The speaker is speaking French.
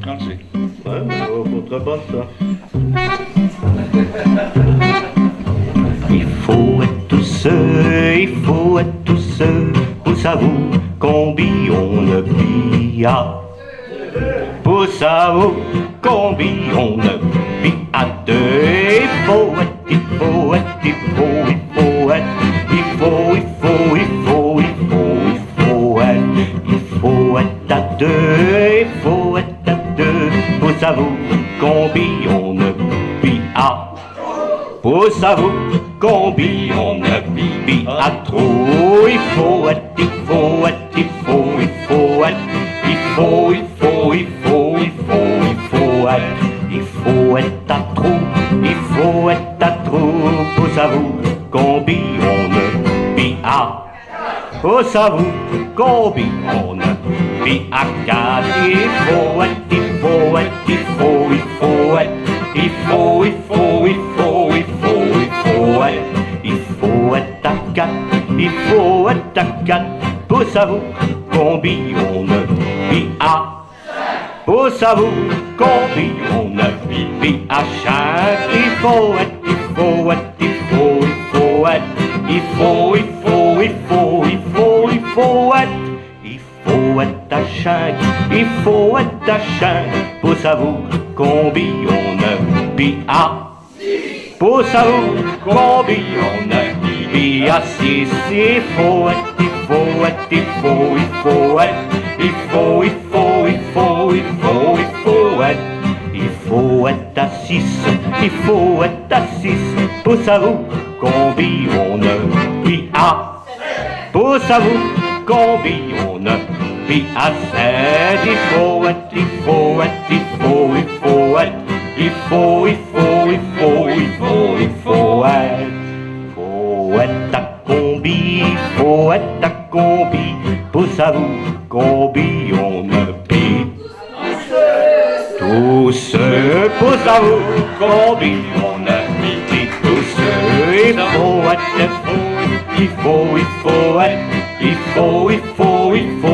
français. Ouais, mais contrebasse, ça. Il faut être tous, il faut être tous, pour savoir combien on ne pilla. Pour savoir combien on ne pilla deux. Il faut être, il faut être, il faut, il faut être, il faut, il faut, il faut, il faut, il faut être, il faut être à deux, il faut être à deux, pour savoir combien on ne pilla. Pour savoir combien on ne pilla à trop. Il faut être, il faut être, il faut, il faut être, il faut, il faut, il faut, il faut, il faut être, il faut être à trop, il faut être à trop, pour savoir combien on ne pilla. Pour savoir combien on ne pilla quatre. Il faut être, il faut être, il faut, il faut être, il faut, il faut, il faut, il faut, il faut être, il faut être à quatre, il faut être à quatre, pour savoir combien on ne pilla. Pour savoir combien on ne pilla à chaque. Il faut être, il faut être, il faut, il faut être, il faut, il faut, il faut, il faut, il faut être, il faut être à chaque, il faut être à chaque, pour savoir combien on ne pilla. Pour savoir combien on ne pilla six. Il faut être, il faut être, il faut, il faut être, il faut, il faut, il faut, il faut, il faut être, il faut être à six, il faut être à six, pour savoir combien on ne pilla. Pour savoir combien on ne pilla sept. Il faut être, il faut être, il faut, il faut être, il faut, il faut, il faut, il faut, il faut être. Faut être à combien, faut être à combien, pour savoir combien on ne pille. Tous ceux, pour savoir combien on ne pille. Tous ceux, il faut être, il faut, il faut, il faut être, il faut, il faut, il faut,